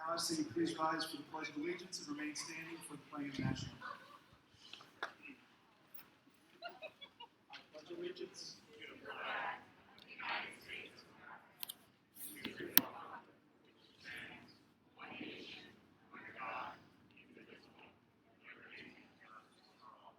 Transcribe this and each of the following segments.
Now, I say you please rise for the Pledge of Allegiance and remain standing for the playing of the national anthem. I pledge allegiance to the flag of the United States of America, and to the republic which stands one nation under God, indivisible, with liberty and justice for all.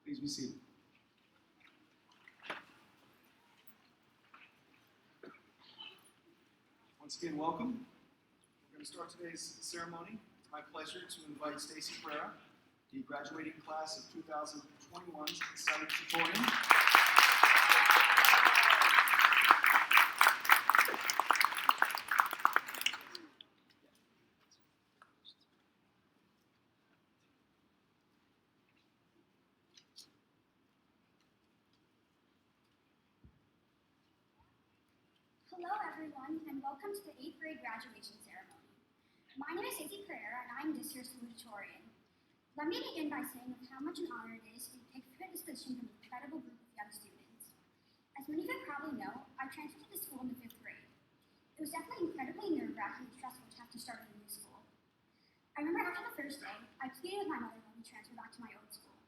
Please be seated. Once again, welcome. We're going to start today's ceremony. It's my pleasure to invite Stacy Pereira, the graduating class of 2021's valedictorian. Hello everyone, and welcome to the 8th grade graduation ceremony. My name is Stacy Pereira, and I'm this year's salutatorian. Let me begin by saying how much an honor it is to be picked for this position from an incredible group of young students. As many of you probably know, I transferred to the school in the 5th grade. It was definitely incredibly nerve-wracking and stressful to have to start at a new school. I remember after the first day, I pleaded with my mother when we transferred back to my old school,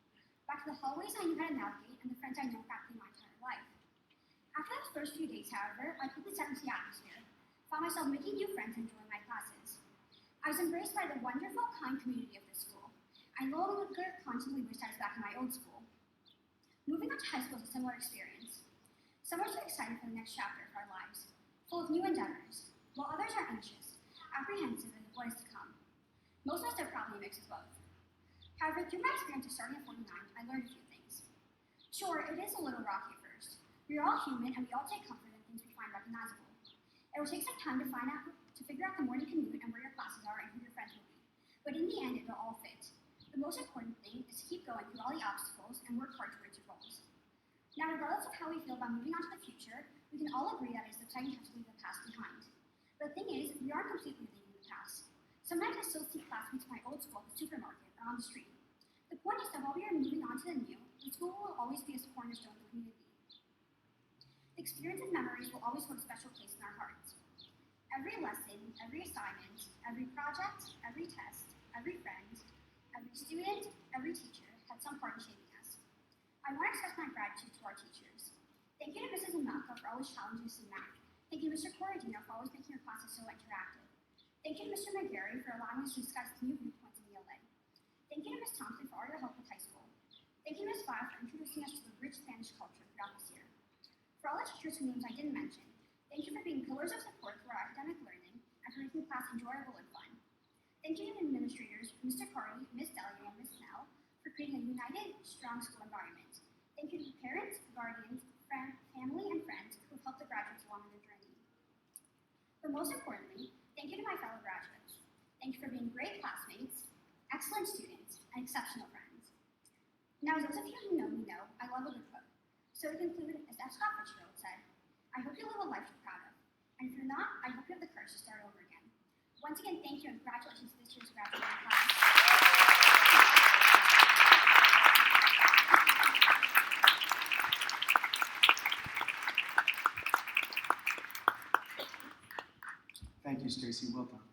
back to the hallways I knew how to navigate and the friends I know practically my entire life. After those first few days, however, I quickly settled into the atmosphere, found myself making new friends and enjoying my classes. I was embraced by the wonderful, kind community of this school. I no longer constantly wished I was back in my old school. Moving on to high school is a similar experience. Some are so excited for the next chapter of our lives, full of new endeavors, while others are anxious, apprehensive of what is to come. Most of us are probably a mix of both. However, through my experience of starting at 49, I learned a few things. Sure, it is a little rocky at first. We are all human, and we all take comfort in things we find recognizable. It will take some time to figure out the morning commute and where your classes are and who your friends will be. But in the end, it will all fit. The most important thing is to keep going through all the obstacles and work hard towards your goals. Now, regardless of how we feel about moving on to the future, we can all agree that it is exciting to have to leave the past behind. But the thing is, we aren't completely leaving the past. Sometimes I still see classmates from my old school at the supermarket or on the street. The point is that while we are moving on to the new, the school will always be a cornerstone of the community. The experience and memories will always hold a special place in our hearts. Every lesson, every assignment, every project, every test, every friend, every student, every teacher had some part in shaping us. I want to express my gratitude to our teachers. Thank you to Mrs. Amelka for always challenging us in math. Thank you to Mr. Corradino for always making your classes so interactive. Thank you to Mr. McGarry for allowing us to discuss new viewpoints in ELA. Thank you to Ms. Thompson for all your help with high school. Thank you to Ms. File for introducing us to the rich Spanish culture throughout this year. For all the teachers whose names I didn't mention, thank you for being pillars of support for our academic learning and for making class enjoyable and fun. Thank you to administrators, Mr. Carty, Ms. Delio, and Ms. Snell, for creating a united, strong school environment. Thank you to parents, guardians, family, and friends who have helped the graduates along their journey. But most importantly, thank you to my fellow graduates. Thank you for being great classmates, excellent students, and exceptional friends. Now, as those of you who know me know, I love a good quote. So to conclude, as F. Scott Fitzgerald said, I hope you live a life you're proud of. And if you're not, I hope you have the courage to start over again. Once again, thank you and congratulations to this year's graduating class. you, Stacy. Well done.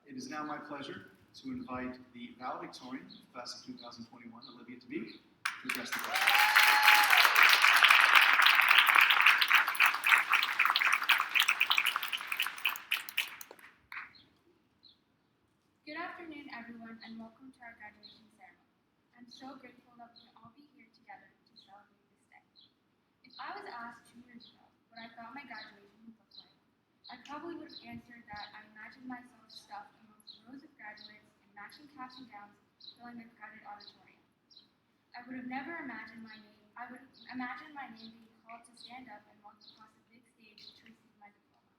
It is now my pleasure to invite the valedictorian of the class of 2021, Olivia Tabib, to address the class. Good afternoon, everyone, and welcome to our graduation ceremony. I'm so grateful that we can all be here together to celebrate this day. If I was asked 2 years ago what I thought my graduation would look like, I probably would have answered that I imagined myself stuffed amongst rows of graduates in matching caps and gowns filling a crowded auditorium. I would have never imagined my name. I would imagine my name being called to stand up and walk across the big stage to receive my diploma.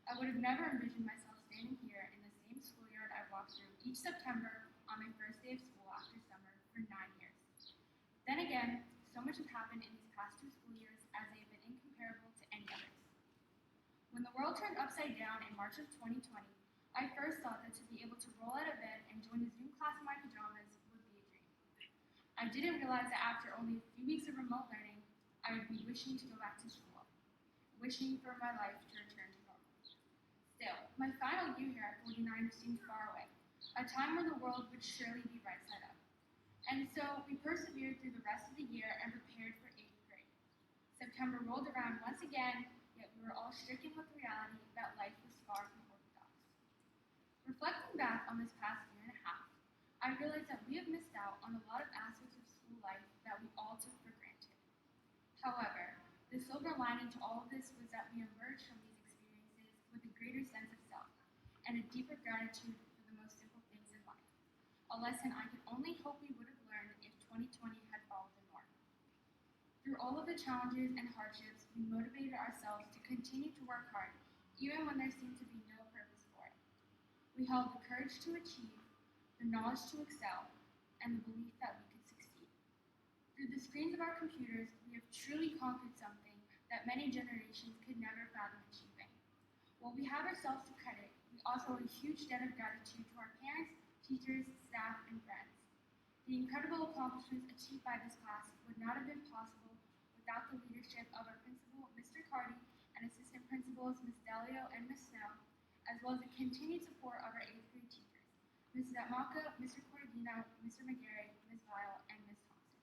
I would have never envisioned myself standing here in the same schoolyard I walked through each September on my first day of school after summer for 9 years. Then again, so much has happened in these past 2 school years as they have been incomparable to any others. When the world turned upside down in March of 2020, I first thought that to be able to roll out of bed and join a Zoom class in my pajamas would be a dream. I didn't realize that after only a few weeks of remote learning, I would be wishing to go back to school, wishing for my life to return to normal. Still, my final year here at 49 seemed far away, a time when the world would surely be right side up. And so we persevered through the rest of the year and prepared for 8th grade. September rolled around once again, yet we were all stricken with the reality that life was far from orthodox. Reflecting back on this past year and a half, I realized that we have missed out on a lot of aspects of school life that we all took for granted. However, the silver lining to all of this was that we emerged from these experiences with a greater sense of self and a deeper gratitude for the most simple things in life, a lesson I could only hope we would have learned if 2020 had followed the norm. Through all of the challenges and hardships, we motivated ourselves to continue to work hard, even when there seemed to be no purpose for it. We held the courage to achieve, the knowledge to excel, and the belief that we could succeed. Through the screens of our computers, we have truly conquered something that many generations could never fathom achieving. While we have ourselves to credit, we also owe a huge debt of gratitude to our parents, teachers, staff, and friends. The incredible accomplishments achieved by this class would not have been possible without the leadership of our principal, Mr. Carty, and assistant principals, Ms. Delio and Ms. Snow, as well as the continued support of our 8th grade teachers, Mrs. Atmaka, Mr. Cordino, Mr. McGarry, Ms. Vile, and Ms. Thompson.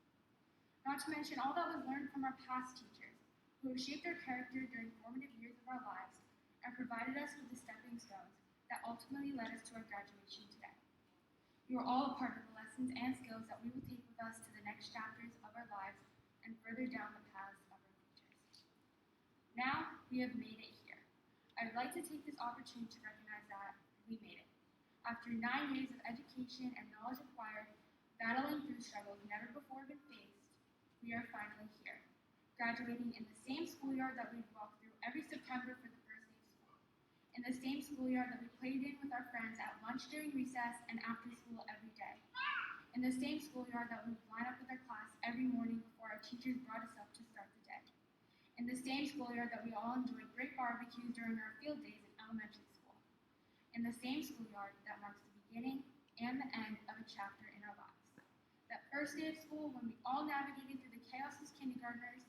Not to mention all that was learned from our past teachers, who have shaped our character during formative years of our lives and provided us with the stepping stones that ultimately led us to our graduation today. You are all a part of the lessons and skills that we will take with us to the next chapters of our lives and further down the paths of our futures. Now, we have made it here. I would like to take this opportunity to recognize that we made it. After 9 years of education and knowledge acquired, battling through struggles never before been faced, we are finally here, graduating in the same schoolyard that we walk through every September for the first day of school, in the same schoolyard that we played in with our friends at lunch during recess and after school every day, in the same schoolyard that we would line up with our class every morning before our teachers brought us up to start the day, in the same schoolyard that we all enjoyed great barbecues during our field days in elementary school, in the same schoolyard that marks the beginning and the end of a chapter in our lives. That first day of school when we all navigated through the chaos as kindergartners,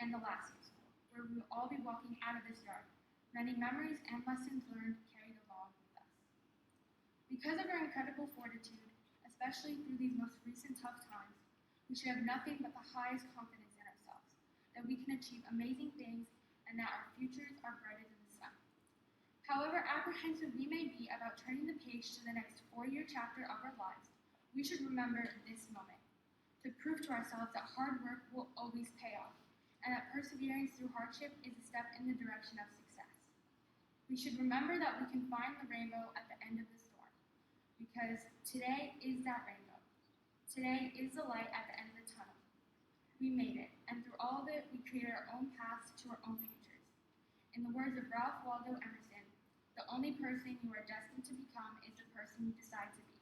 and the last day of school, where we will all be walking out of this yard, many memories and lessons learned carried along with us. Because of our incredible fortitude, especially through these most recent tough times, we should have nothing but the highest confidence in ourselves, that we can achieve amazing things and that our futures are brighter than the sun. However apprehensive we may be about turning the page to the next 4-year chapter of our lives, we should remember this moment to prove to ourselves that hard work will always pay off and that perseverance through hardship is a step in the direction of success. We should remember that we can find the rainbow at the end of the storm, because today is that rainbow. Today is the light at the end of the tunnel. We made it, and through all of it, we created our own paths to our own futures. In the words of Ralph Waldo Emerson, the only person you are destined to become is the person you decide to be.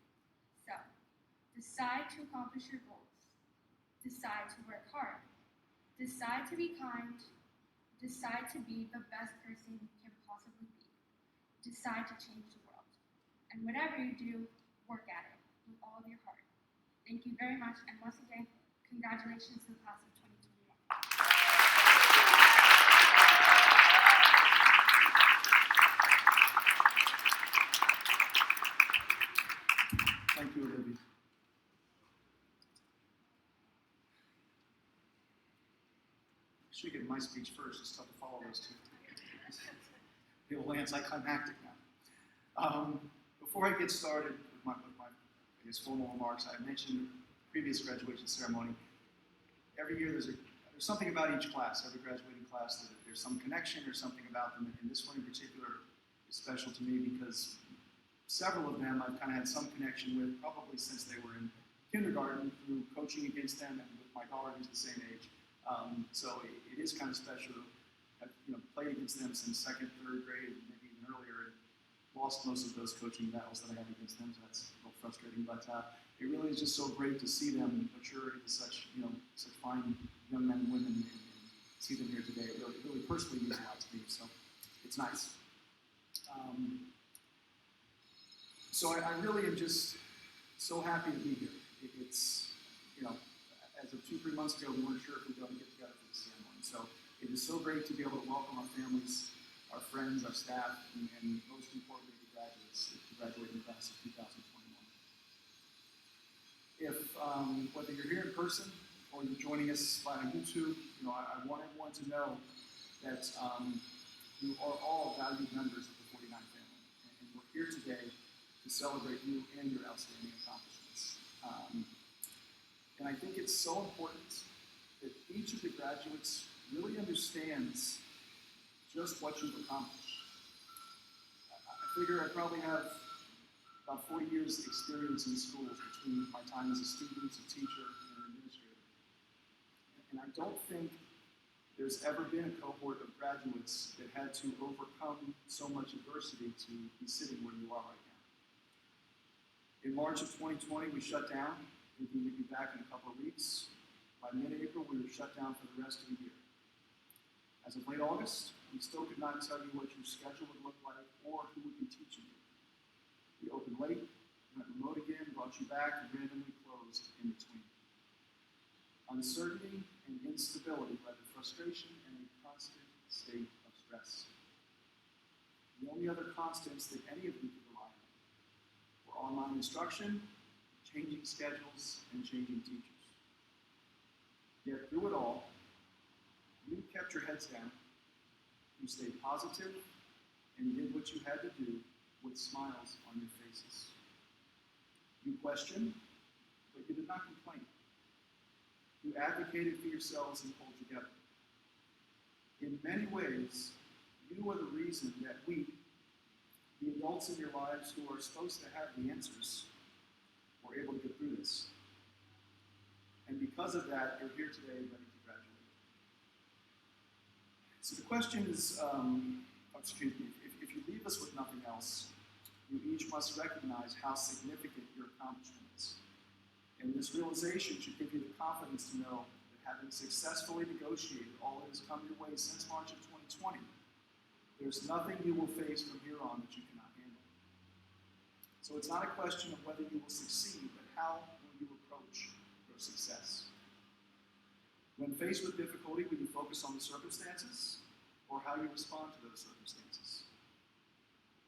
So, decide to accomplish your goals. Decide to work hard. Decide to be kind. Decide to be the best person you can possibly be. Decide to change the world. And whatever you do, work at it with all of your heart. Thank you very much, and once again, congratulations to the class of 2021. should give my speech first. It's tough to follow those two. The old anticlimactic now. Before I get started with my I guess, formal remarks, I mentioned the previous graduation ceremony. Every year there's something about each class, every graduating class, that there's some connection or something about them. And this one in particular is special to me because several of them I've kind of had some connection with probably since they were in kindergarten through coaching against them and with my daughter who's the same age. So it is kind of special to have played against them since second, third grade, maybe even earlier, and lost most of those coaching battles that I had against them, so that's a little frustrating. But it really is just so great to see them mature into such such fine young men and women, and see them here today. It really personally means a lot to me, so it's nice. So I really am just so happy to be here. It's as of 2-3 months ago, we weren't sure if we were going to get together for the ceremony. So it is so great to be able to welcome our families, our friends, our staff, and most importantly, the graduates, the graduating class of 2021. If whether you're here in person or you're joining us via YouTube, I want everyone to know that you are all valued members of the 49 family, and we're here today to celebrate you and your outstanding accomplishments. And I think it's so important that each of the graduates really understands just what you've accomplished. I figure I probably have about 40 years experience in schools between my time as a student, a teacher, and an administrator. And I don't think there's ever been a cohort of graduates that had to overcome so much adversity to be sitting where you are right now. In March of 2020, we shut down. We'll be back in a couple of weeks. By mid-April, we were shut down for the rest of the year. As of late August, we still could not tell you what your schedule would look like or who would be teaching you. We opened late, went remote again, brought you back, and randomly closed in between. Uncertainty and instability led to frustration and a constant state of stress. The only other constants that any of you could rely on were online instruction, changing schedules, and changing teachers. Yet through it all, you kept your heads down, you stayed positive, and did what you had to do with smiles on your faces. You questioned, but you did not complain. You advocated for yourselves and pulled together. In many ways, you are the reason that we, the adults in your lives who are supposed to have the answers, were able to get through this. And because of that, you're here today ready to graduate. So the question is, if you leave us with nothing else, you each must recognize how significant your accomplishment is. And this realization should give you the confidence to know that having successfully negotiated all that has come your way since March of 2020, there's nothing you will face from here on that you cannot handle. So it's not a question of whether you will succeed, but how will you approach your success? When faced with difficulty, will you focus on the circumstances or how you respond to those circumstances?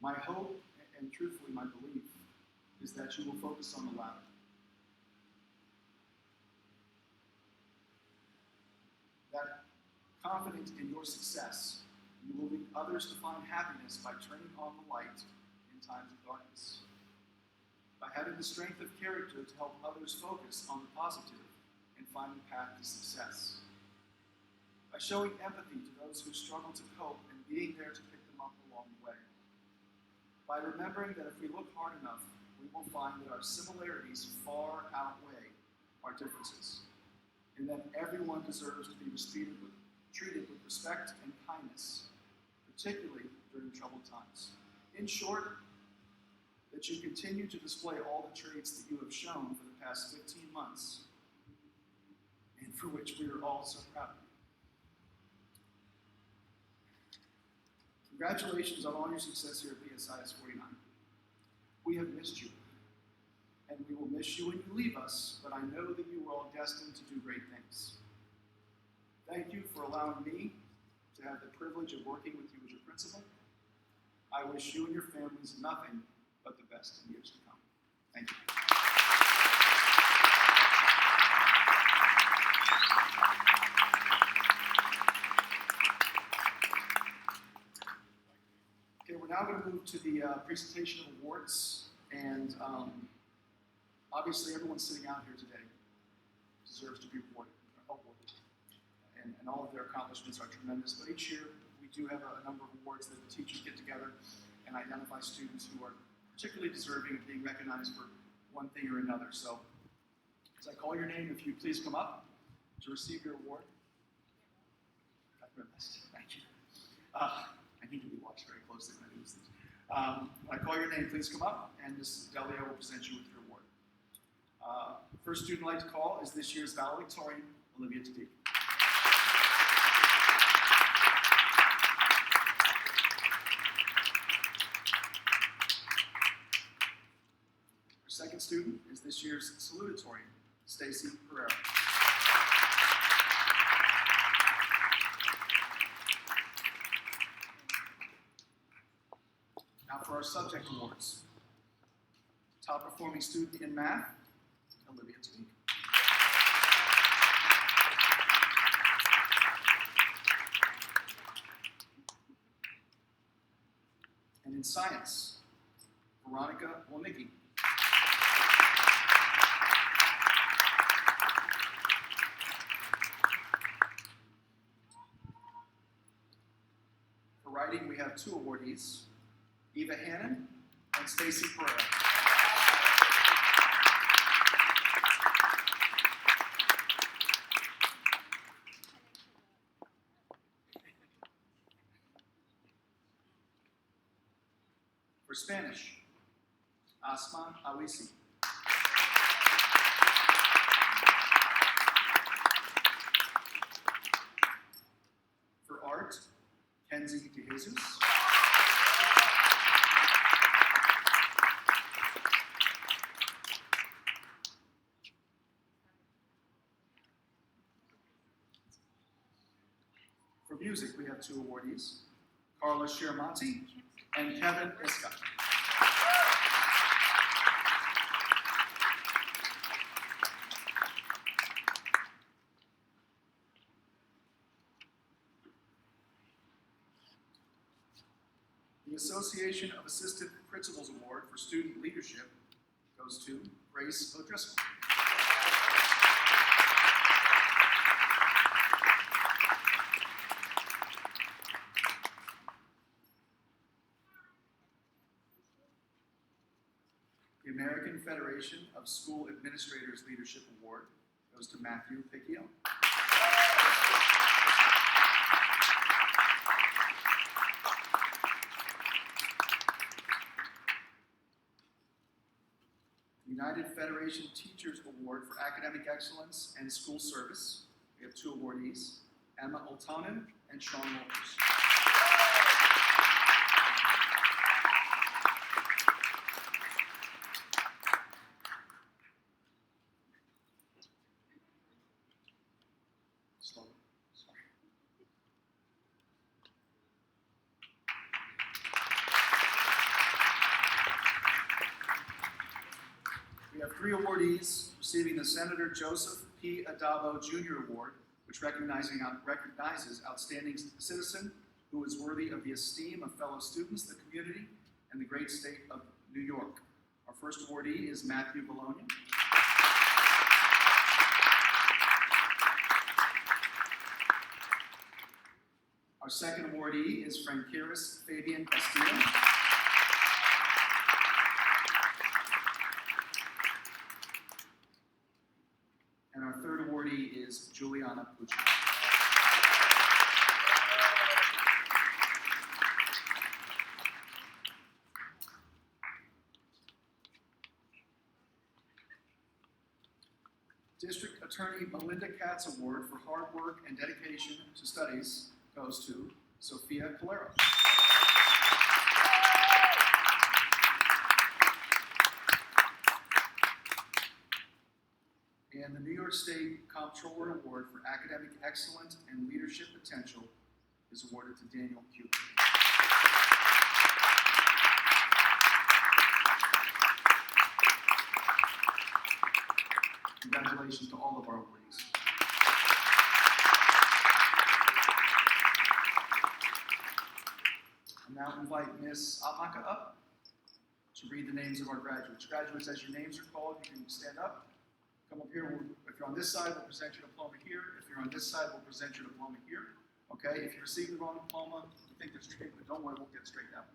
My hope, and truthfully my belief, is that you will focus on the latter. That confident in your success, you will lead others to find happiness by turning on the light in times of darkness. By having the strength of character to help others focus on the positive and find the path to success. By showing empathy to those who struggle to cope and being there to pick them up along the way. By remembering that if we look hard enough, we will find that our similarities far outweigh our differences, and that everyone deserves to be treated with respect and kindness, particularly during troubled times. In short, that you continue to display all the traits that you have shown for the past 15 months, and for which we are all so proud of you. Congratulations on all your success here at BSIS 49. We have missed you, and we will miss you when you leave us, but I know that you are all destined to do great things. Thank you for allowing me to have the privilege of working with you as your principal. I wish you and your families nothing but the best in years to come. Thank you. now going to move to the presentation of awards, and obviously everyone sitting out here today deserves to be awarded, and all of their accomplishments are tremendous. But each year we do have a number of awards that the teachers get together and identify students who are particularly deserving of being recognized for one thing or another. So, as I call your name, if you please come up to receive your award. Thank you. I need to be watched very closely when I do these things. When I call your name, please come up, and Mrs. Delia will present you with your award. First student I'd like to call is this year's valedictorian, Olivia Tadiq. Our second student is this year's salutatorian, Stacy Pereira. Now for our subject awards. Top performing student in math, Olivia Tadiq. And in science, Veronica Wolnicki. For writing, we have two awardees, Eva Hannon and Stacy Pereira. For Spanish, Asma Awisi. For art, Kenzie DeJesus. For music, we have two awardees, Carla Shiramonti and Kevin Iska. The Association of Assistant Principals Award for Student Leadership goes to Grace O'Driscoll. The American Federation of School Administrators Leadership Award goes to Matthew Picchio. The United Federation Teachers Award for Academic Excellence and School Service. We have two awardees, Emma Oltanen and Sean Walters. We have three awardees receiving the Senator Joseph P. Adabo Jr. Award, which recognizes outstanding citizen who is worthy of the esteem of fellow students, the community, and the great state of New York. Our first awardee is Matthew Bologna. Our second awardee is Frankiris Fabian Castillo. And our third awardee is Juliana Pucci. District Attorney Melinda Katz Award for hard work and dedication to studies goes to Sophia Calero. And the New York State Comptroller Award for Academic Excellence and Leadership Potential is awarded to Daniel Cuban. Congratulations to all of our awardees. I'm now invite Ms. Amaka up to read the names of our graduates. Graduates, as your names are called, you can stand up. Come up here. If you're on this side, we'll present your diploma here. If you're on this side, we'll present your diploma here. Okay? If you receive the wrong diploma, you think it's straight, but don't worry, we'll get straight out.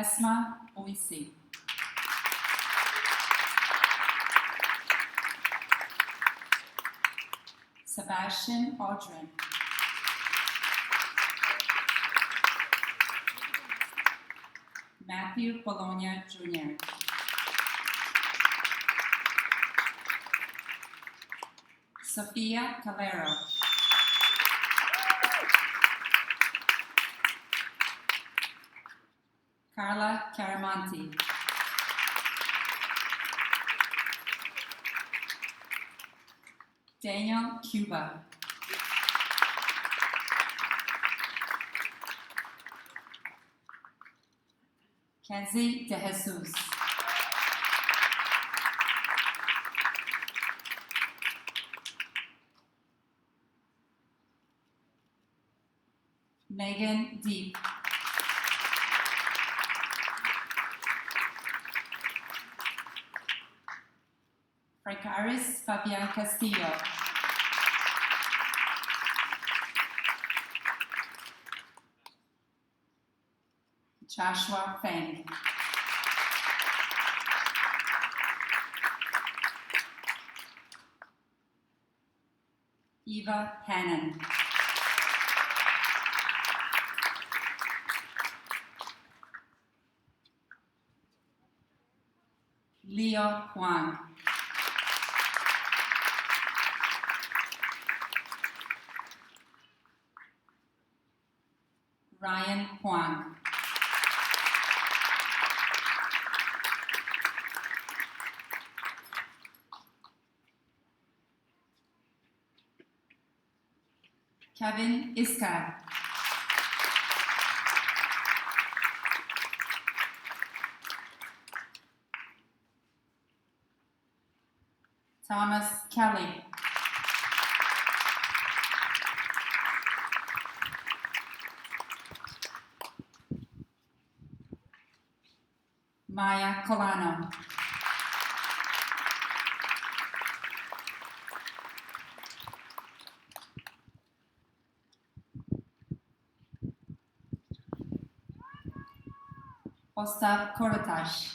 Esma Oisi. Sebastian Audrin. Matthew Bologna Jr. Sofia Calero. Carla Caramonti. Daniel Cuba. Kenzie De Jesus. Megan Deep. Francaris Fabian Castillo. Joshua Feng. Eva Hannon. Leo Huang. Ryan Huang. Kevin Iskar. Thomas Kelly. Maya Colano. Ostap Korotash.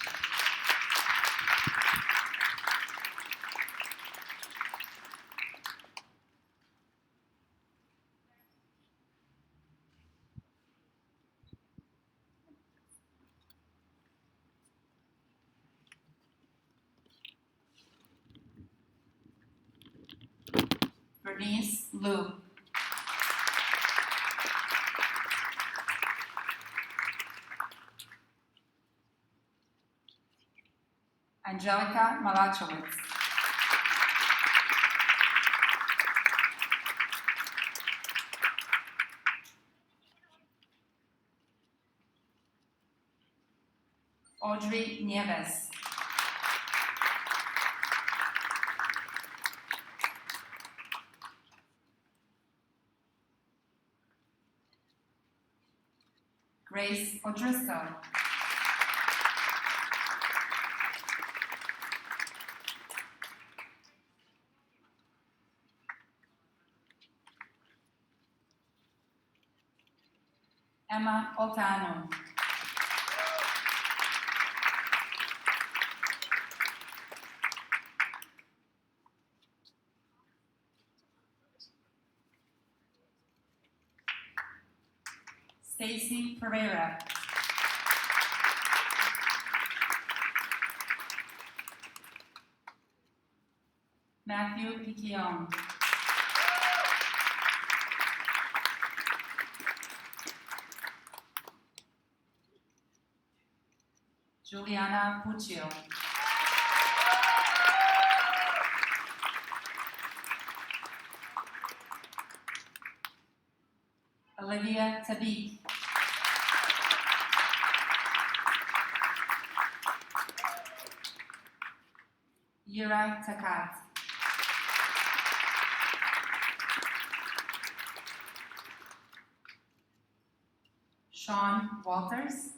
Bernice Liu. Angelica Malachowicz. Audrey Nieves. Grace O'Driscoll. Emma Oltano. Stacy Pereira. Matthew Piquion. Juliana Puccio. Olivia Tabik. Yura Takat. Sean Walters.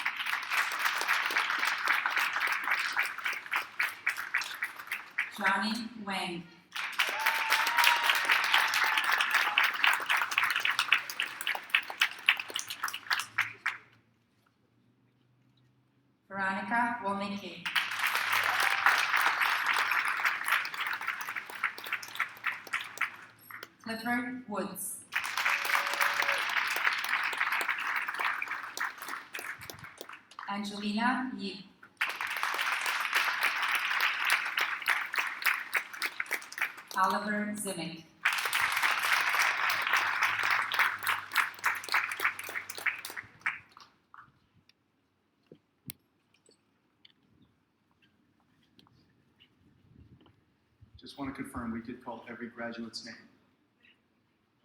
Johnny Wang. Veronica Wolnicki. Clifford Woods. Angelina Yee. Oliver Zimick. Just want to confirm, we did call every graduate's name.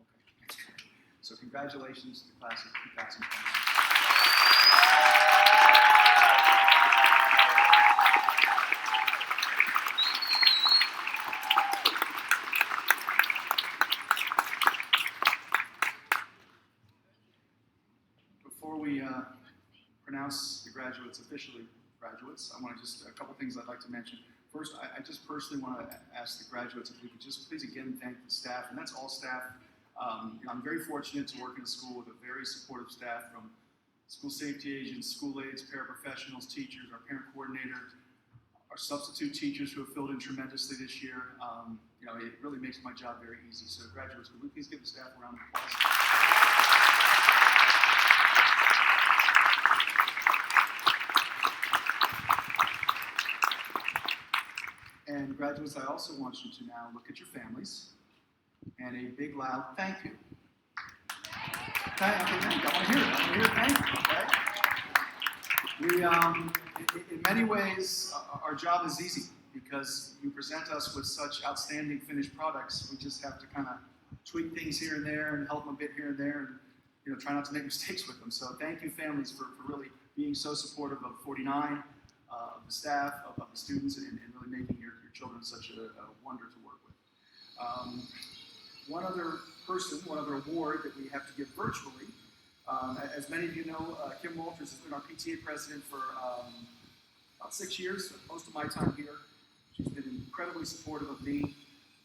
Okay, that's good. So congratulations to the class of 2020. Before we pronounce the graduates officially graduates, I want to just, a couple things I'd like to mention. First, I just personally want to ask the graduates if we could just please again thank the staff, and that's all staff. I'm very fortunate to work in a school with a very supportive staff, from school safety agents, school aides, paraprofessionals, teachers, our parent coordinator, our substitute teachers who have filled in tremendously this year. It really makes my job very easy. So graduates, would we please give the staff a round of applause? And graduates, I also want you to now look at your families and a big loud thank you. Thank you. I want to hear it. I want to hear it. Thank you. Okay. In many ways, our job is easy because you present us with such outstanding finished products. We just have to kind of tweak things here and there and help them a bit here and there, and try not to make mistakes with them. So thank you, families, for really being so supportive of 49, of the staff, of the students, and really making your children such a wonder to work with. One other person, one other award that we have to give virtually. As many of you know, Kim Walters has been our PTA president for about 6 years, most of my time here. She's been incredibly supportive of me,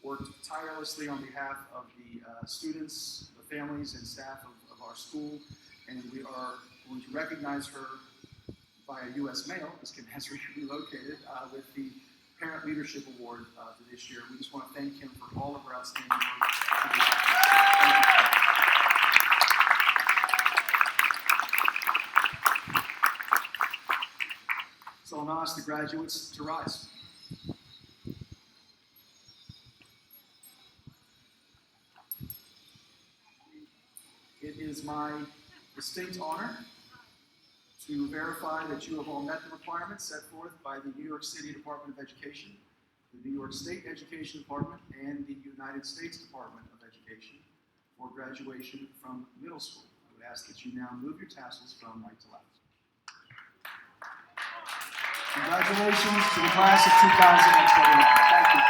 worked tirelessly on behalf of the students, the families, and staff of our school, and we are going to recognize her via U.S. mail, as Kim has relocated, with the Parent Leadership Award for this year. We just want to thank Kim for all of her outstanding work. Thank you. So I'll now ask the graduates to rise. It is my distinct honor to verify that you have all met the requirements set forth by the New York City Department of Education, the New York State Education Department, and the United States Department of Education for graduation from middle school. I would ask that you now move your tassels from right to left. Congratulations to the class of 2021. Thank you.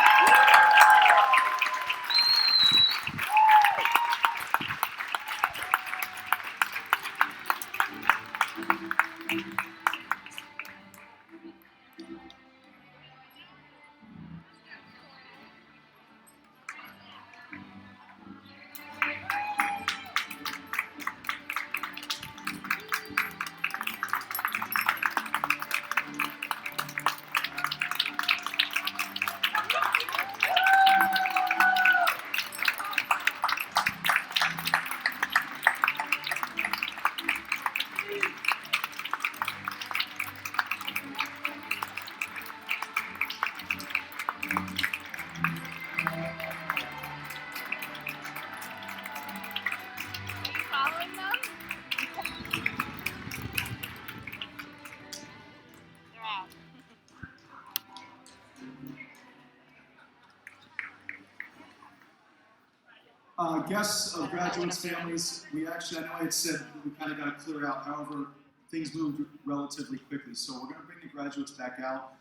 Guests of graduates, families, we actually, I know I had said we kind of got to clear out, however, things moved relatively quickly. So we're going to bring the graduates back out.